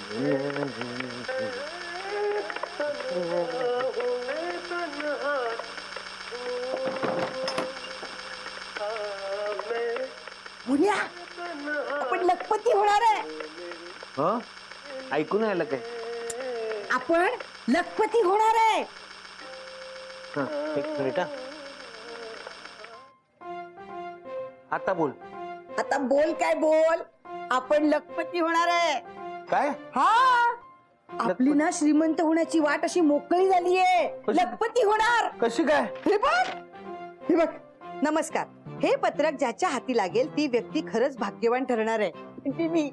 मुनिया, आपण लखपती होणार आहे. हो, ऐकून आलं काय? आपण लखपती होणार आहे. एक मिनिट. आता बोल. आता बोल काय बोल. आपण लखपती होणार आहे. काय? हा, आपली ना श्रीमंत होण्याची वाट अशी मोकळी झालीये. लखपती होणार. कशी काय? हे बघ, हे बघ. नमस्कार. हे पत्रक ज्याच्या हाती लागेल ती व्यक्ती खरंच भाग्यवान ठरणार आहे. म्हणजे मी.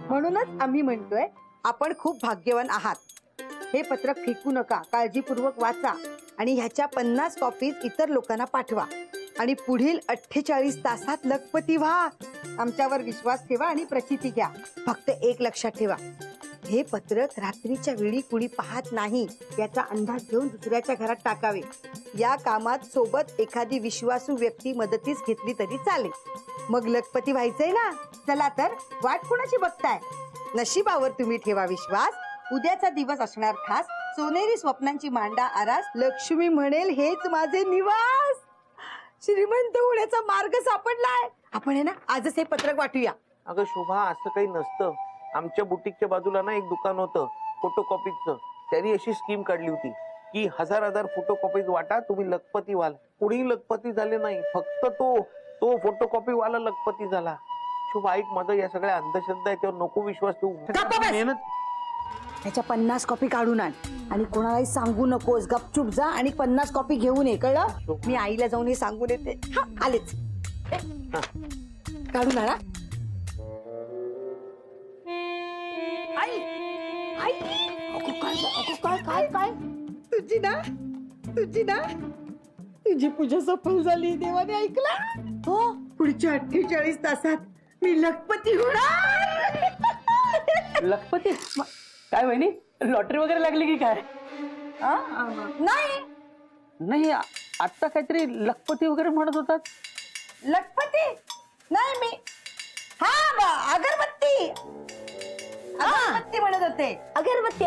म्हणूनच आम्ही म्हणतोय आपण खूप भाग्यवान आहात. हे पत्रक फेकू नका, काळजीपूर्वक वाचा आणि ह्याच्या 50 कॉपीज इतर लोकांना पाठवा आणि पुढील 48 तासात लखपती व्हा. आमच्यावर विश्वास ठेवा आणि प्रचिती घ्या. फक्त एक लक्षात ठेवा, हे पत्रक रात्रीच्या वेळी कुणी पाहत नाही याचा अंदाज घेऊन दुसऱ्याच्या घरात टाकावे. या कामात सोबत एखादी विश्वासू व्यक्ती मदतीस घेतली तरी चालेल. मग लखपती व्हायचंय ना? चला तर, वाट कोणाची बघताय? नशिबावर तुम्ही ठेवा विश्वास. उद्याचा दिवस असणार खास. सोनेरी स्वप्नांची मांडा आरास. लक्ष्मी म्हणेल हेच माझे निवास. श्रीमंत होण्याचा मार्ग सापडलाय. आपण आहे ना, आजच हे पत्रक वाटूया. अगं शोभा, असं काही नसतं. आमच्या बुटीकच्या बाजूला ना एक दुकान होतं फोटोकॉपीचं. त्यांनी अशी स्कीम काढली होती की 1000 फोटोकॉपीज वाटा, तुम्ही लखपती व्हाल. कुणीही लखपती झाले नाही, फक्त तो फोटोकॉपी वाला लखपती झाला. शोभा ऐक माझं, या सगळ्या अंधश्रद्धा आहे त्यावर नको विश्वास ठेवू. त्याच्या 50 कॉपी काढून आण आणि कोणालाही सांगू नकोस. गपचूप जा आणि 50 कॉपी घेऊन ये, कळलं? मी आईला जाऊन हे सांगून येते. आलेच. काढून आणा. आई, आई, काय काय काय? तुझी ना तुझी पूजा सफल झाली. देवाने ऐकला. हो, पुढच्या 48 तासात मी लखपती होणार. लखपती? काय वहिनी, लॉटरी वगैरे लागली की काय? नाही, आता काहीतरी लखपती वगैरे म्हणत होतात. लखपती नाही मी. अगरबत्ती म्हणत होते. अगरबत्ती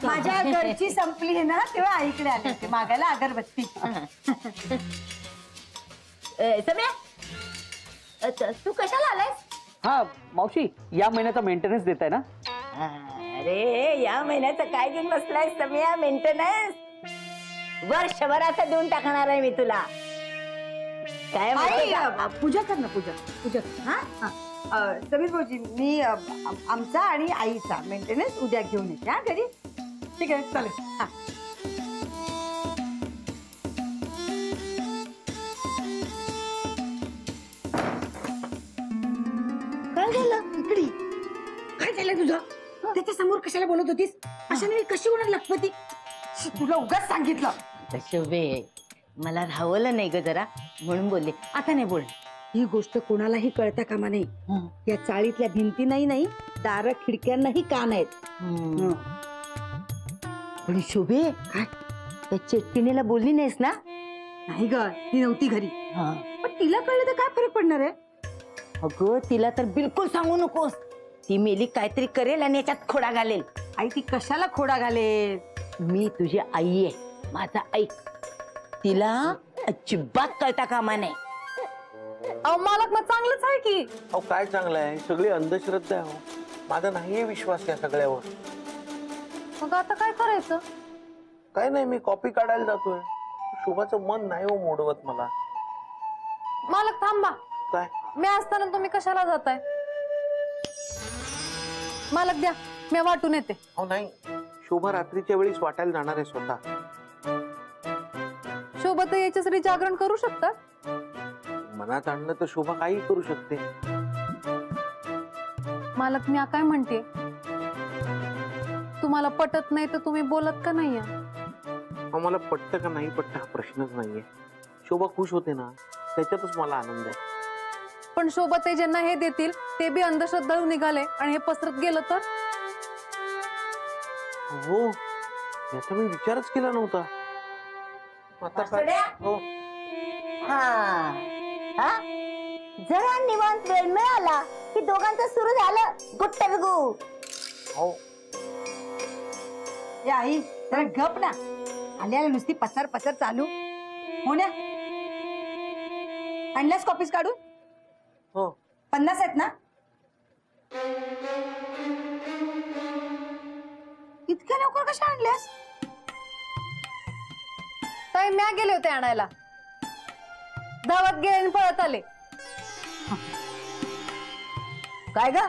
माझ्या घरची संपली आहे ना, तेव्हा आईकडे आले होते मागायला अगरबत्ती. तू कशाला आलायस? हा मावशी, या महिन्याचा मेंटेनन्स देताय ना? अरे या महिन्याचं काय घेऊन बसलाय सम्या? मेंटेनन्स वर्षभराचा देऊन टाकणार आहे मी तुला. काय पूजा कर ना, पूजा. समीर भाऊजी, मी आमचा आणि आईचा मेंटेनन्स उद्या घेऊन येते. हा घरी. ठीक आहे, चालेल. हा, काय झालं? इकडे काय झालं तुझं? त्याच्या समोर कशाला बोलत होतीस? अशाने मी कशी होणार लखपती? तुला उगाच सांगितलं. शोभे, मला राहवलं नाही ग जरा, म्हणून बोलले. आता नाही बोल. ही गोष्ट कोणालाही कळता कामा नाही. या चाळीतल्या भिंती नाही, दार खिडक्यांनाही कान आहेत. पण शोभे, काय त्या चेट्टीनेला बोलली नाहीस ना? नाही ग, ती नव्हती घरी. पण तिला कळलं तर काय फरक पडणार आहे? अगं तिला तर बिलकुल सांगू नकोस. ती मेली काहीतरी करेल आणि याच्यात खोडा घालेल. आई, ती कशाला खोडा घालेल? मी तुझी आई आहे, माझा ऐक. तिला अजिबात कळता कामा नाही. अहो मालक, मग चांगलंच आहे की. अहो काय चांगलं आहे? सगळी अंधश्रद्धा आहे. माझा नाहीये विश्वास या सगळ्यावर. मग आता काय करायचं? काय नाही, मी कॉपी काढायला जातोय. शोभाचं मन नाही हो मोडवत मला. मालक थांबा. काय? मी असताना तुम्ही कशाला जाताय? मालक द्या, मी वाटून येते. अहो नाही, शोभा रात्रीच्या वेळीच वाटायला जाणार आहे स्वतः. शोभा याच्यासाठी जागरण करू शकतात. मनात आणलं तर शोभा काही करू शकते. मालक, मी काय म्हणते, तुम्हाला पटत नाही तर तुम्ही बोलत का नाही? मला पटतं का नाही पटतं हा प्रश्नच नाहीये. शोभा खुश होते ना, त्याच्यातच मला आनंद आहे. पण शोभा ते ज्यांना हे देतील ते बी अंधश्रद्धाळू निघाले आणि हे पसरत गेलं तर? हो, याचा मी विचारच केला नव्हता. आता काय? हो, जरा निवांत वेळ मिळाला की दोघांचं सुरू झालं गुट्टरगू. हो. ए आई जरा गप ना, आल्याला नुसती पसर पसर चालू. हो ना, आणल्यास कॉपीज काढून? हो 50 आहेत ना? इतक्या लवकर कशा आणल्यास? ताई म्या गेले होते आणायला, धावत गेले आणि पळत आले. काय ग,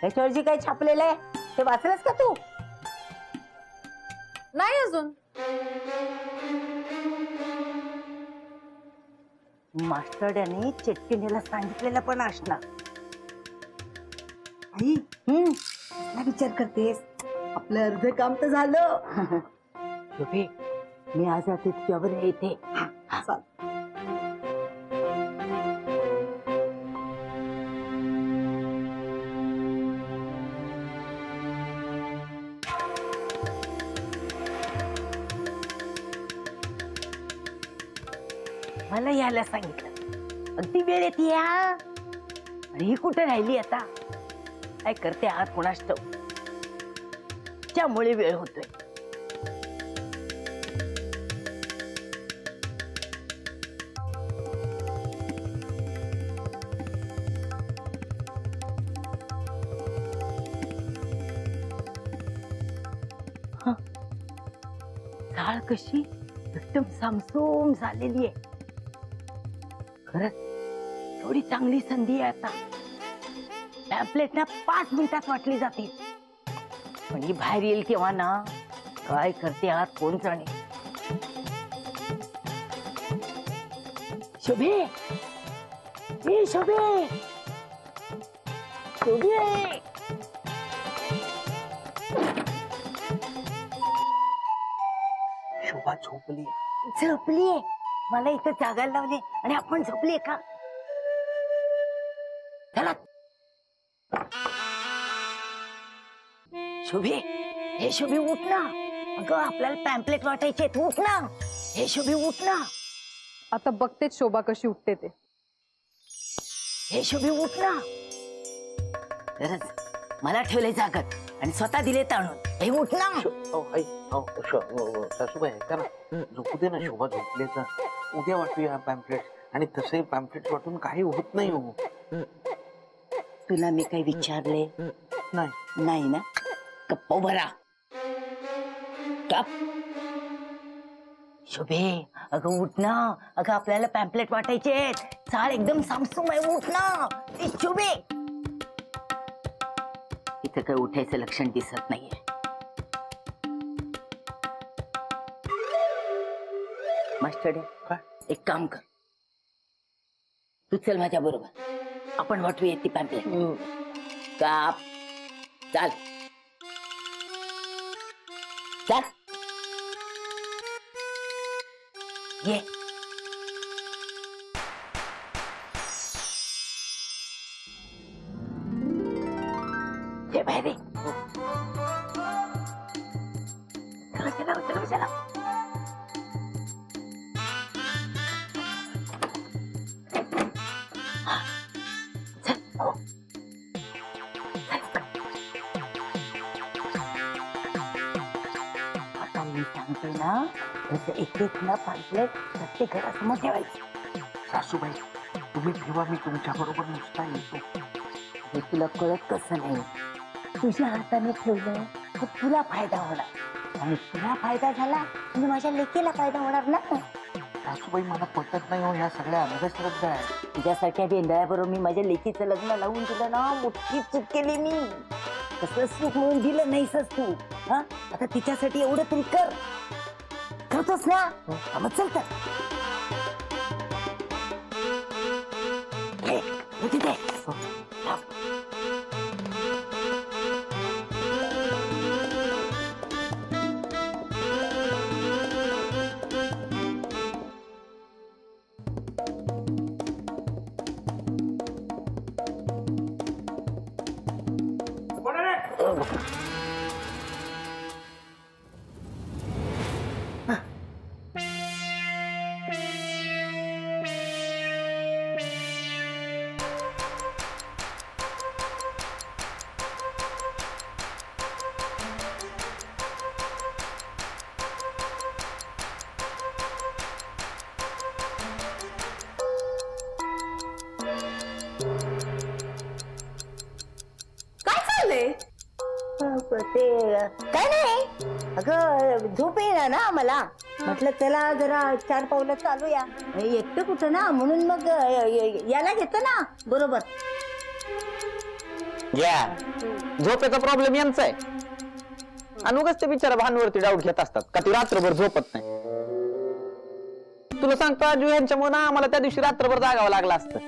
त्याच्यावर जे काही छापलेलं आहे ते वाचलंस का तू? नाही अजून. मास्टरने चेट्टीनेला सांगितलेलं पण असणार. आई काय विचार करतेस? आपलं अर्ध काम तर झालं. शुभे, मी आज रात्री तुझ्यावर येते. चाल. मला यायला सांगितलं, अगदी वेळेत या. आणि ही कुठे राहिली आता? काय करते आत कोणास ठाऊक. त्यामुळे वेळ होतोय. झाड कशी एकदम सामसूम झालेली आहे. खरंच थोडी चांगली संधी आहे आता. पॅम्पलेट ना 5 मिनिटात वाटली जाते. पण ही बाहेर येईल तेव्हा ना, काय करते आत कोण जाणे. शोभे, ए शोभे, शोभे. शोभा झोपली. झोपलीये? मला इथं जागायला लावले आणि आपण झोपलीये का? चला. शोभे, हे शोभे उठ ना. अगं आपल्याला पॅम्पलेट वाटायचे, उठ ना. हे शोभे उठ ना. आता बघतेच शोभा कशी उठते ते. हे शोभे उठ ना. खरंच मला ठेवले जागत आणि स्वतः दिले ताणून. हे उठ ना. सासूबाई ऐका ना, झोपू दे ना. शोभा झोपले तर उद्या वाटूया पॅम्पलेट. आणि तसंही पॅम्पलेट वाटून काही होत नाही. हो तुला मी काही विचारले नाही. नाही ना? गप्प भरा. गप. शोभे, अगं उठ ना. अगं आपल्याला पॅम्पलेट वाटायचे. चाळ एकदम सामसूम आहे. उठ ना. ए शोभे, इथं काही उठायचं लक्षण दिसत नाहीये. मास्टर काय? एक काम कर, तू चल माझ्या बरोबर. आपण वाटूया ती पॅम्पलेट. काप. चाल चाल. ये. ये बाहेर ये. चला चला चला चला. आता मी सांगते ना, तसं एक एक ना पॅम्पलेट प्रत्येक घरासमोर ठेवायचं. सासूबाई तुम्ही ठेवा, मी तुमच्या बरोबर नुसता येतो. हे तुला कळत कसं नाही? तुझ्या हाताने ठेवलं तर तुला फायदा होणार, आणि तुला फायदा झाला म्हणजे माझ्या लेकीला फायदा होणार ना. सासूबाई मला पटत नाही हो ह्या सगळ्या अंधश्रद्धा आहे. तुझ्यासारख्या बेंदाळ्याबरोबर मी माझ्या लेकीचं लग्न लावून दिलं ना, मोठी चूक केली मी. कसलं सुख म्हणून दिलं नाहीसच तू. हा, आता तिच्यासाठी एवढं तरी कर. करतोस ना? मग चल तर. हे तिथे. ते काय नाही अगं, झोप येणार ना आम्हाला. म्हटलं चला जरा 4 पावलं चालूया. एकटं कुठं ना, म्हणून मग याला घेतो ना बरोबर. झोपेचा प्रॉब्लेम यांचा आहे. आणि उगाच ते बिचारा भानवरती डाऊट घेत असतात का ती रात्रभर झोपत नाही. तुला सांगतो अजू, यांच्यामुळे ना आम्हाला त्या दिवशी रात्रभर जागावं लागलं असतं.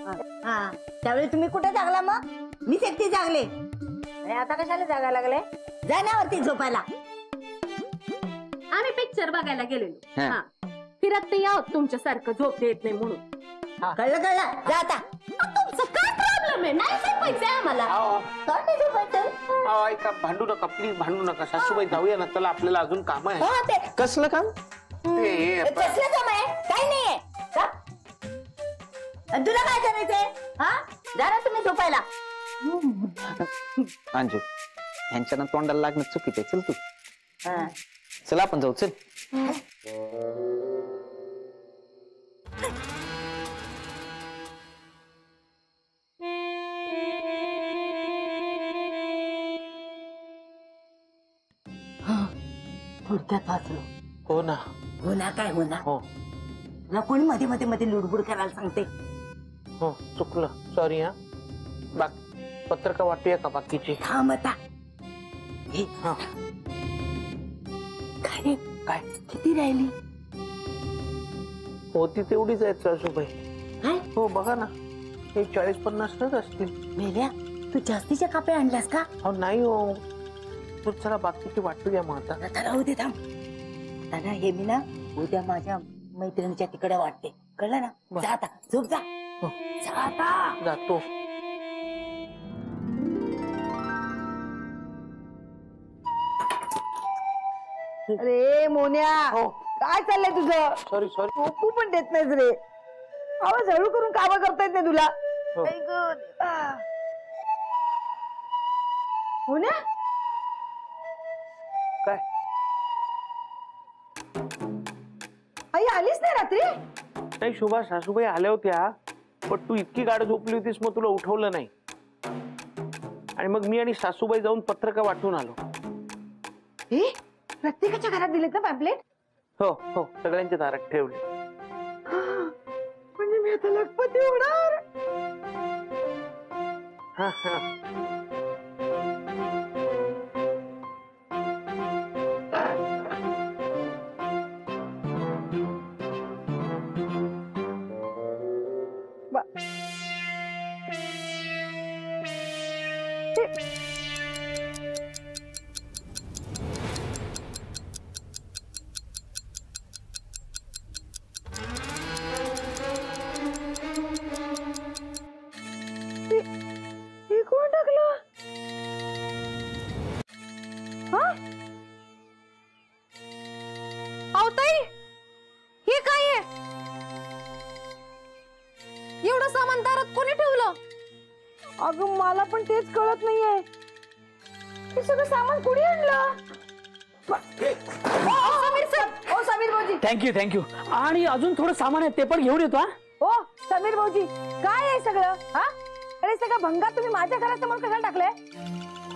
हा, त्यावेळी तुम्ही कुठे जागला मग? मीच एकटी जागले. आणि आता कशाला जागा लागले? जाण्यावरती झोपायला. आम्ही पिक्चर बघायला गेलेलो. हा. हा. फिरत नाही आहोत तुमच्यासारखं झोप येत नाही म्हणून. कळलं कळलं, जा आता. तुमचं काय प्रॉब्लेम आहे? नाही झोपायचंय आम्हाला. काय नाही झोपायचं? अहो, ऐका, भांडू नका प्लीज, भांडू नका. सासूबाई जाऊया ना, चला आपल्याला अजून काम आहे. हा, ते कसलं काम? कसलं काम आहे? काही नाहीये का? आणि तुला काय करायचंय? हा, जा ना तुम्ही झोपायला. अंजू, ह्यांच्या ना तोंडाला लागणं चुकीचं आहे. चल तू, हा. चल आपण जाऊ. चल. थोडक्यात वाचलो. हो ना. हो ना, काय हो ना. हो तुला कोणी मध्ये मध्ये मध्ये लुडबुड करायला सांगते? हो, चुकलं, सॉरी. हा, पत्रका वाटूया का बाकीची? थांब आता. हे, हा. काय रे? काय किती राहिली? होती तेवढीच आहेत सासूबाई. काय हो, बघा ना, हे 40-50 असतील. मेल्या, तू जास्तीच्या काप्या आणल्यास का? हो नाही हो, तू चला बाकीची वाटूया मग आता. आता राहू दे, थांब. आता ना हे मी ना उद्या माझ्या मैत्रिणीच्या तिकडे वाटते, कळलं ना? बरं. जा आता, झोप जा. हो. जा आता. जातो. अरे मोन्या, हो, काय चाललंय तुझं? Sorry sorry. झोपू पण देत नाहीस रे. आवाज हळू करून कामं करता येत नाही तुला. हो. आई गं, देवा. मोन्या, काय आई आलीच नाही रात्री? नाही शुभा, सासूबाई आल्या होत्या, पण तू इतकी गाढ झोपली होतीस, मग तुला उठवलं नाही. आणि मग मी आणि सासूबाई जाऊन पत्रका वाटून आलो. हे प्रत्येकाच्या घरात दिलेत ना पॅम्पलेट? हो हो, सगळ्यांच्या दारात ठेवले. म्हणजे मी आता लखपती होणार. हा हा. हे कोण टाकलं? अहो ताई, हे काय आहे? एवढं सामान दारात कोणी ठेवलं? अगं मला पण तेच कळत नाहीये. हे सगळं सामान कुणी आणलं? ओ समीर भाऊजी. थँक्यू. आणि अजून थोडं सामान आहे, ते पण घेऊन येतो. हा, ओ समीर भाऊजी, काय आहे सगळं? हा, अरे सगळं भंगार तुम्ही माझ्या घरासमोर कशाला टाकलंय?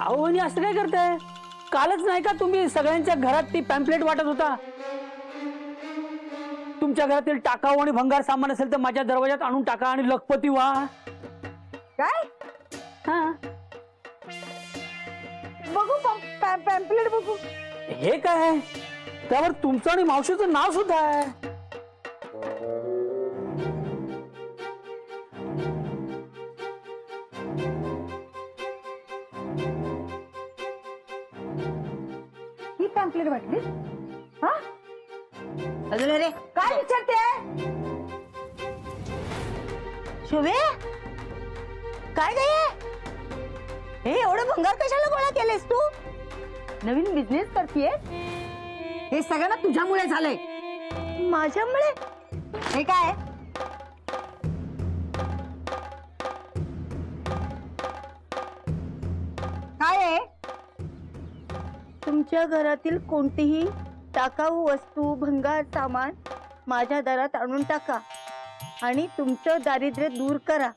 अहो वहिनी, असं काय करताय? कालच नाही का तुम्ही सगळ्यांच्या घरात ती पॅम्पलेट वाटत होता? तुमच्या घरातील टाकाऊ आणि भंगार सामान असेल तर माझ्या दरवाजात आणून टाका आणि लखपती व्हा. काय? हा, बघू पॅम्पलेट बघू. हे काय? त्यावर तुमचं आणि मावशीचं नाव सुद्धा आहे. ही पॅम्पलेट वाटली? हा, अजून रे काय विचारते? शुभे, काय काय? हे एवढं भंगार कशाला गोळा केलेस तू? नवीन बिझनेस करतेय? हे सगळं ना तुझ्यामुळे झालंय. माझ्यामुळे? हे काय? काय आहे? तुमच्या घरातील कोणतीही टाकाऊ वस्तू, भंगार सामान माझ्या दारात आणून टाका आणि तुमचं दारिद्र्य दूर करा.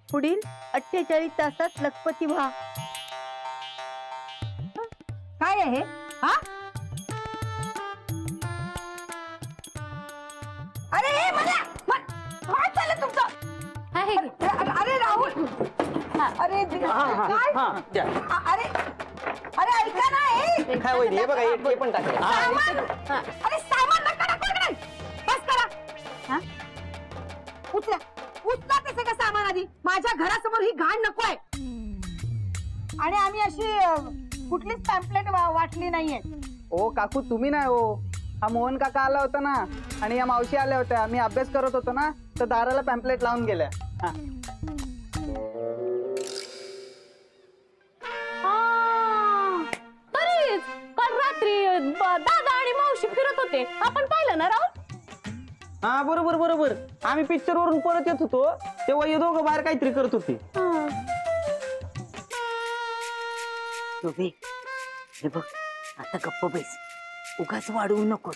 पुढील 48 तासात लखपती व्हा. काय आहे हे? हा अरे हे काय चाललं तुमचं? आहे की? अरे राहुल अरे काय? अरे अरे ऐका ना हे काय होईल हे बघा हे पण टाकलं. सामान अरे सामान नका टाकू इकडे. बस करा हा? उचला उचला ते सगळं सामान आधी. माझ्या घरासमोर ही घाण नकोय. आणि आम्ही अशी कुठलीच पॅम्पलेट वाटली नाहीये. ओ काकू तुम्ही नाही हो, हा मोहन काका आला होता ना आणि या मावशी आल्या होत्या. आम्ही अभ्यास करत होतो ना तर दाराला पॅम्पलेट लावून गेल्या. हा. तरीच काल रात्री दादा आणि मावशी फिरत होते, आपण पाहिलं ना राहुल? हा बरोबर बरोबर. आम्ही पिक्चर वरून परत येत होतो तेव्हा हे दोघं बाहेर काहीतरी करत होते. शोभे हे बघ आता गप्प बैस, उगाच वाढवू नको.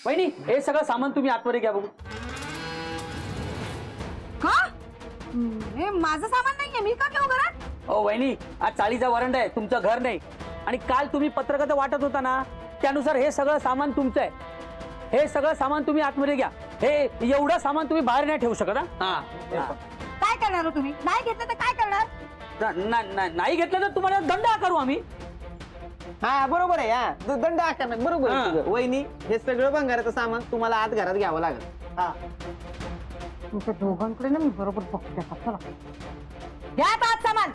वहिनी हे सगळं सामान तुम्ही आतमध्ये घ्या बघू. का हे माझं सामान नाहीये, मी का घेऊ घरात? ओ वहिनी आज चाळीचा वरंडा आहे, तुमचं घर नाही. आणि काल तुम्ही पत्रकात वाटत होता ना त्यानुसार हे सगळं सामान तुमचं आहे. हे सगळं सामान तुम्ही आतमध्ये घ्या. हे एवढं सामान तुम्ही बाहेर नाही ठेवू शकत. हा काय करणार हो तुम्ही? नाही घेतलं तर काय करणार? नाही घेतलं तर तुम्हाला दंड आकारू आम्ही. हा बरोबर आहे. हा दंड आकारणार बरोबर आहे तुझं. वहिनी हे सगळं भंगाराचं सामान तुम्हाला आत घरात घ्यावं लागेल. हा तुमच्या दोघांकडे ना मी बरोबर बघते. चला घ्या आत सामान.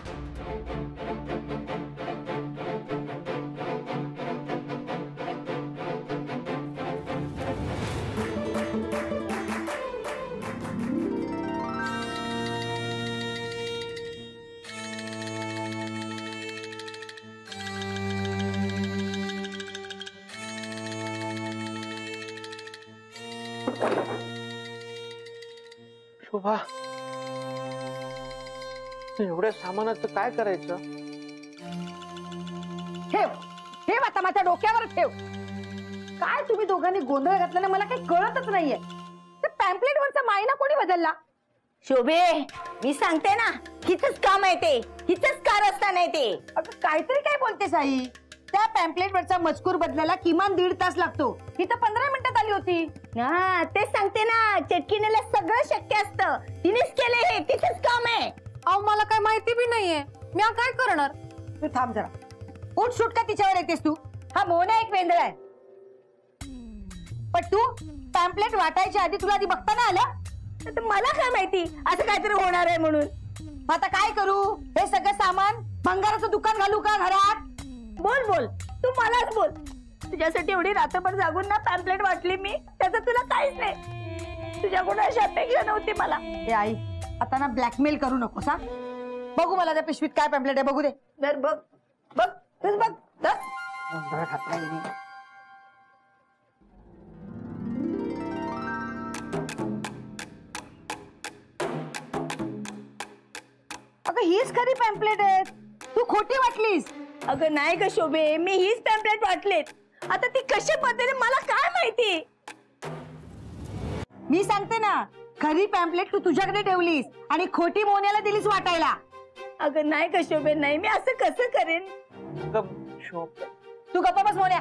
शोभा एवढ्या सामानाचं काय करायचं? ठेव ठेव आता माझ्या डोक्यावर ठेव. काय तुम्ही दोघांनी गोंधळ घातला ना मला काही कळतच नाहीये. ते पॅम्पलेट वरचा मायना कोणी बदलला? शोभे मी सांगते ना, हिचंच काम आहे ते, हिचंच कारस्थान आहे ते. अगं काहीतरी काय बोलतेस आई? त्या पॅम्पलेट वरचा मजकूर बदलायला किमान 1.5 तास लागतो. ही तर 15 मिनिटात आली होती. हा तेच सांगते ना, चटकीनेला सगळं शक्य असतं. तिनेच केले, हे तिचंच काम आहे. अहो मला काय माहिती बी नाहीये, मी काय करणार? तू थांब जरा. उठ सुट का तिच्यावर येतेस तू? हा मोना एक वेंदळ आहे. पण तू पॅम्पलेट वाटायच्या आधी तुला आधी बघता ना आलं? तर मला काय माहिती असं काहीतरी होणार आहे म्हणून. आता काय करू? हे सगळं सामान भंगाराचं दुकान घालू का घरात? बोल बोल, तू मलाच बोल. तुझ्यासाठी एवढी रात्रभर जागून ना पॅम्पलेट वाटली मी, त्याचं तुला काहीच नाही. तुझ्याकडून अशी अपेक्षा नव्हती मला. हे आई आता ना ब्लॅकमेल करू नकोस हा. बघू मला त्या पिशवीत काय पॅम्पलेट आहे बघू दे. तर बघ बघ तूच बघ. तर गोंधळ घातला हिने. अगं हीच खरी पॅम्पलेट आहे, तू खोटी वाटलीस. अगं नाही ग शोभे, मी हीच पॅम्पलेट वाटलेत. आता ती कशी बदलेल मला काय माहिती. मी सांगते ना, खरी पॅम्पलेट तू तुझ्याकडे ठेवलीस आणि खोटी मोन्याला दिलीस वाटायला. अगं नाही ग शोभे, नाही. मी असं कसं करेन? तू गप्पा बस मोन्या.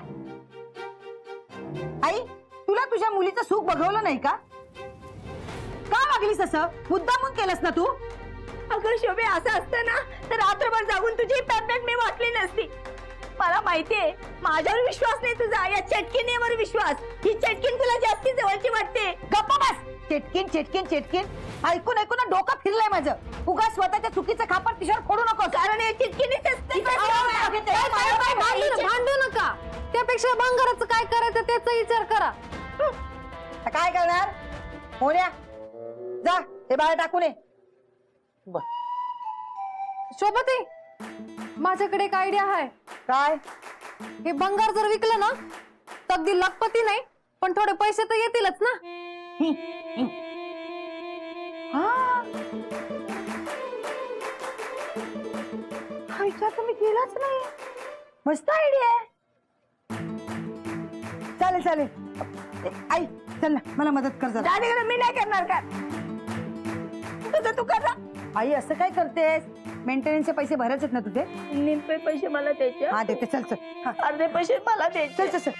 आई तुला तुझ्या मुलीचं सुख बघवलं नाही का? का वागलीस असं? मुद्दामून केलंस ना तू? अगं शोभे असं असतं ना तर रात्रभर जागून तुझी पॅम्पलेट मी वाटली नसती. मला माहितीये माझ्यावर विश्वास नाही तुझा, या चटकिनीवर विश्वास. ही चटकीन तुला जास्ती जवळची वाटते. गप्पा बस. चेटकीन चेटकीन चेटकीन ऐकून ऐकून ना डोकं फिरलंय माझं. उगाच स्वतःच्या चुकीचं खापर तिच्यावर फोडू नको. कारण हे चिटकिनीच असते. भांडू नका, त्यापेक्षा भंगाराचं काय करायचं त्याचा विचार करा. आता काय करणार? मोन्या जा हे बाहेर टाकून ये. शोभते माझ्याकडे एक आयडिया आहे. काय? हे भंगार जर विकलं ना तर अगदी लखपती नाही पण थोडे पैसे तर येतीलच ना. हा विचार तुम्ही केलाच नाही. मस्त आयडिया आहे. चालेल चालेल. आई चल ना मला मदत कर जरा. मी नाही करणार का? तुझं तू कर. आई असं काय करतेस? मेंटेनन्सचे पैसे भरायचे ना तुझे? निम्मे पैसे मला द्यायचे, हा देते, चल चल. हा, अर्धे पैसे मला द्यायचे. चल चल चल.